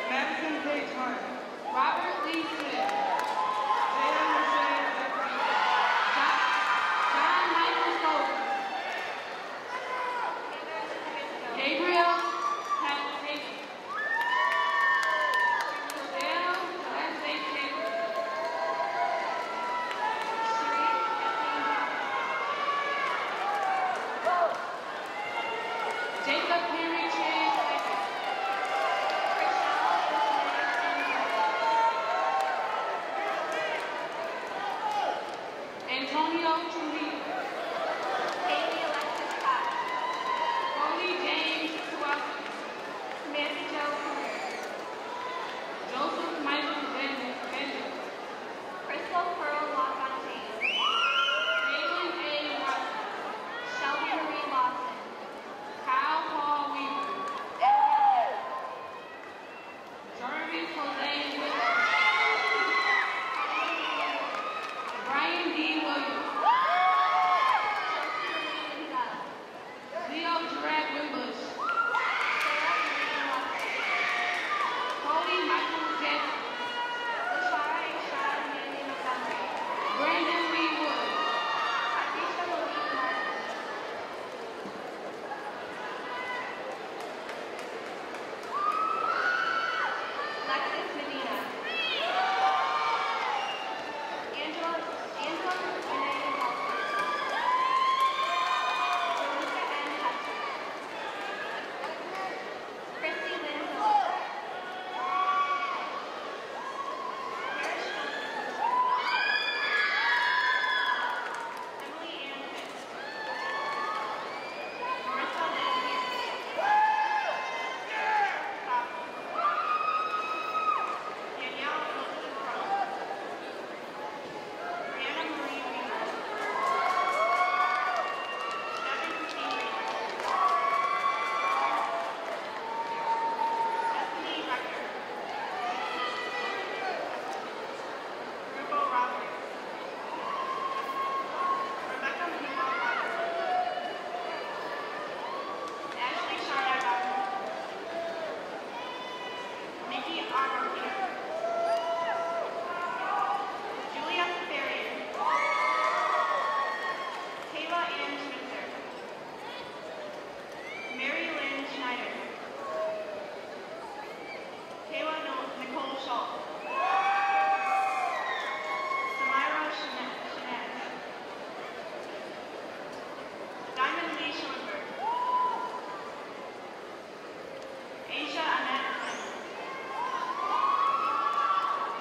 Speaker 9: Madison Page Hunt.
Speaker 8: Robert Lee Smith.
Speaker 9: Jayla Michelle Zachary.
Speaker 8: John Michael Soldier. Gabriel Patrick. Cordell Leslie Taylor. Jacob Henry Chase. Antonio Trujillo.
Speaker 2: Haley Alexis Cox.
Speaker 8: Cody James Kowalski.
Speaker 2: Samantha Jo Career.
Speaker 8: Joseph Michael Benjamin.
Speaker 2: Crystal Pearl LaFontaine.
Speaker 8: Jalen A. Watson.
Speaker 2: Shelby Marie Lawson.
Speaker 8: Kyle Paul Weaver. Jarvis Jose Williams. Brian D. Williams. Leo Gerard Wimbush. Cody Michael Jackson. Brandon Lee Wood.
Speaker 2: Alexis Medina. Angela Renee Walker. Jessica N. Hudson. Christy Lynn Hill. Emily Ann Fitz. Marissa Lynn Pierce. Danielle Elizabeth Crowe. Brianna Marie Weaver. Devin Christine Reaver. Destiny Becker. Rubo Roberts. Rebecca Meemaw Roberts. Ashley Shara Roberts. Nikki R. Martinez. Julia Farian. Kayla Ann Schmitzer. Mary Lynn Schneider. Kayla Nicole Schultz. Samira Shanette. Diamond Lee Schoenberg. Asia Annette Simmons.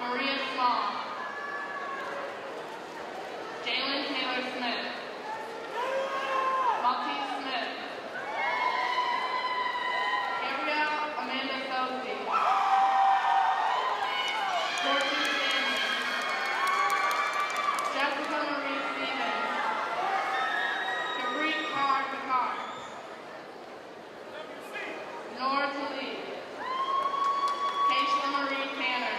Speaker 8: Maria Small. Jalen Taylor Smith. Maltese Smith. Gabrielle Amanda Sophie. Courtney Stanley. Jessica Marie Stevens. Capri Carr Picard. Nora Talib. Keisha Marie Tanner.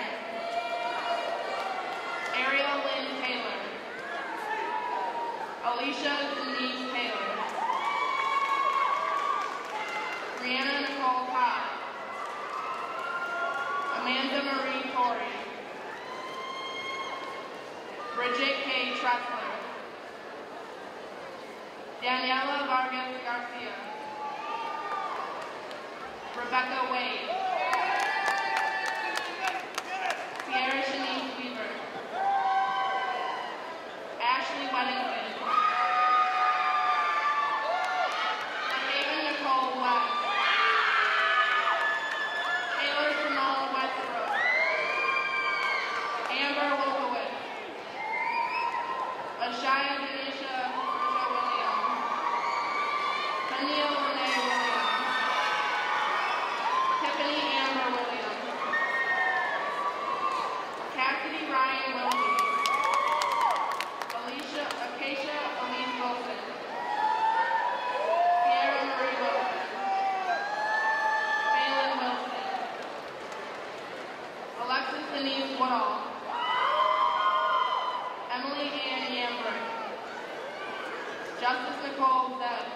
Speaker 8: Ariel Lynn Taylor. Alicia Denise Taylor. Brianna Nicole Todd. Amanda Marie Corey. Bridget K. Tressler. Daniela Vargas Garcia. Rebecca Wade. Sierra Shanice Weaver. Ashley Weddington. Haven Nicole West. Taylor Simone Westbrook. Amber Wolkowitz. Ashaya Denisha Marsha Williams. Tania Renee Williams. Tiffany Justice Nicole Zeb.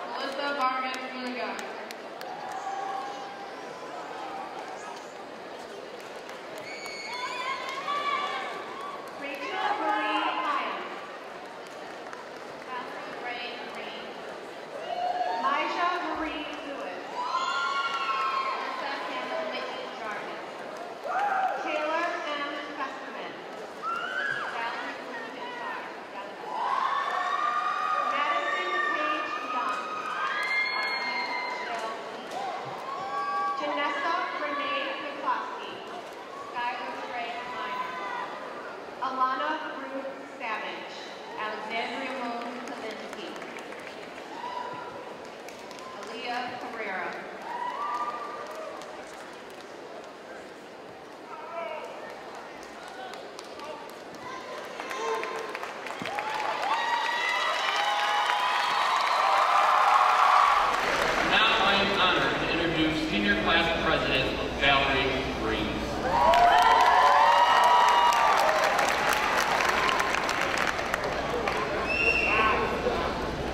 Speaker 8: Melissa Vargas Muniga.
Speaker 2: Rachel Marie Lyons.
Speaker 8: Catherine Ray Green.
Speaker 2: Maisha Marie Lewis.
Speaker 8: Lisa Campbell Nikki Jarvis.
Speaker 2: Taylor M. Festerman.
Speaker 8: Valerie Elizabeth Carr.
Speaker 2: Madison Paige Young.
Speaker 8: Michelle Lee.
Speaker 2: Janessa Renee McCloskey.
Speaker 8: Skylar Ray Minor.
Speaker 2: Alana Ruth Savage.
Speaker 8: Alexandria Moon Kavinsky. Aaliyah Carrera.
Speaker 4: Now I am honored to introduce Senior Class President Valerie Green.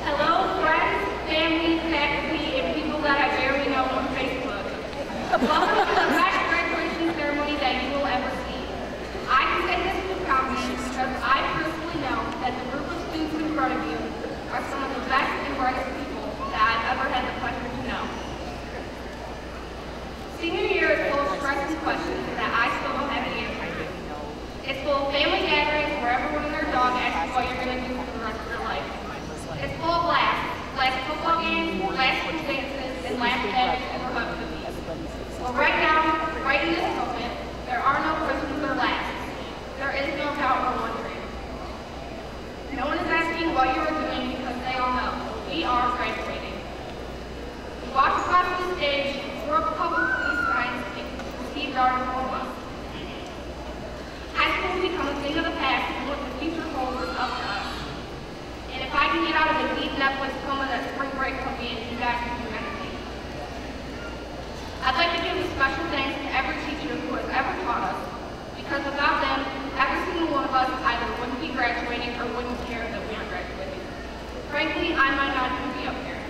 Speaker 1: Hello, friends, family, faculty, and people that I barely know on Facebook. Welcome to the best graduation ceremony that you will ever see. I can say this with confidence because I personally know that the group of students in front of you are some of the best and brightest people that I've ever had the pleasure to know. Senior year is full of stress and questions that I still don't have an answer to. It's full of family gatherings where everyone and their dog asks you what you're going to do for the rest of your life. It's full of laughs, last football games, last school dances, and last days over hug cookies. Well, right now, right in this moment, there are no Christmas or lasts. There is no doubt or wondering. No one is asking what you are doing because they all know. We are graduating. We walk across the stage, throw up a couple of police signs, and receive our diploma. High school will become a thing of the past, and what the future holds is up to us. And if I can get out of the deep Netflix coma that spring break put me in, you guys can do anything. I'd like to give a special thanks to every teacher who has ever taught us, because without them, every single one of us either wouldn't be graduating or wouldn't care that we are graduating. Frankly, I might not even be up here.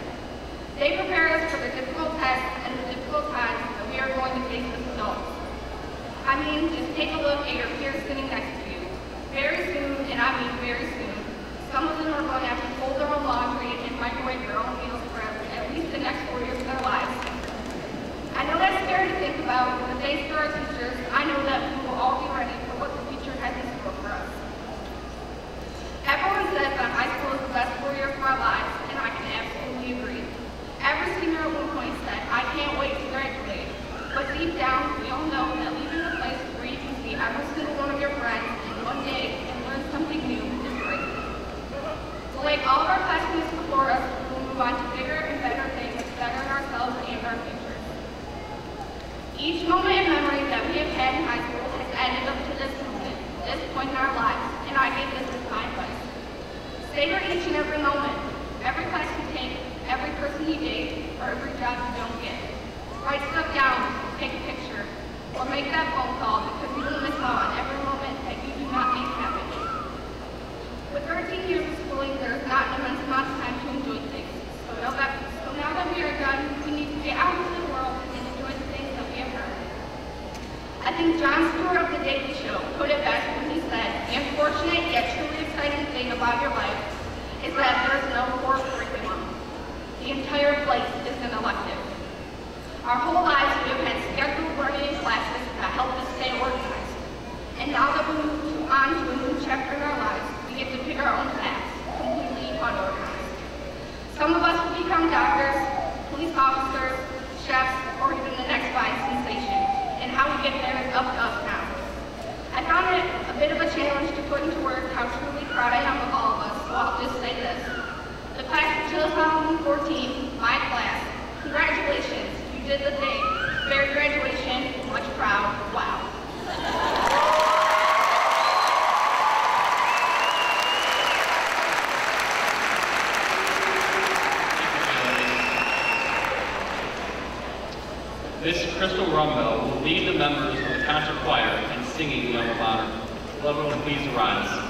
Speaker 1: They prepare us for the difficult tests and the difficult times that we are going to face as adults. I mean, just take a look at your peers sitting next to you. Very soon, and I mean very soon, some of them are going to have to fold their own laundry and microwave their own meals for at least the next 4 years of their lives. I know that's scary to think about, but thanks to our teachers, I know that we will all be ready for what the future has in store for us. Everyone says that high school is the best 4 years of our lives, and I can absolutely agree. Every senior at one point said, I can't wait to graduate. But deep down, we all know that leaving a place where you can see every single one of your friends in one day and learn something new is great. So like all of our classmates before us, we'll move on to bigger and better things, bettering ourselves and our futures. Each moment and memory that we have had in high school has added up to this moment, this point in our lives, and I gave this as my advice. Savor each and every moment, every class you take, every person you date, or every job you don't get. Write stuff down, take a picture, or make that phone call because you will miss out on every moment that you do not make happen. With 13 years of schooling, there is not an immense amount of time to enjoy things. So now that we are done, we need to get out into the world and enjoy the things that we have earned. I think Jon Stewart of The Daily Show put it best when he said, the unfortunate yet truly exciting thing about your life is that there is no core curriculum. The entire place is an elective. Our whole lives we have had scheduled learning classes that help us stay organized. And now that we move on to a new chapter in our lives, we get to pick our own paths, completely unorganized. Some of us will become doctors, police officers, chefs, or even the next Vine sensation. And how we get there is up to us now. I found it a bit of a challenge to put into words how truly proud I am of all of us, so I'll just say this. The class of 2014, my class, congratulations. You did the thing. Fair graduation, much proud, wow.
Speaker 4: Miss Crystal Rumbo will lead the members of the concert choir in singing the Alum of Honor. Will everyone please rise?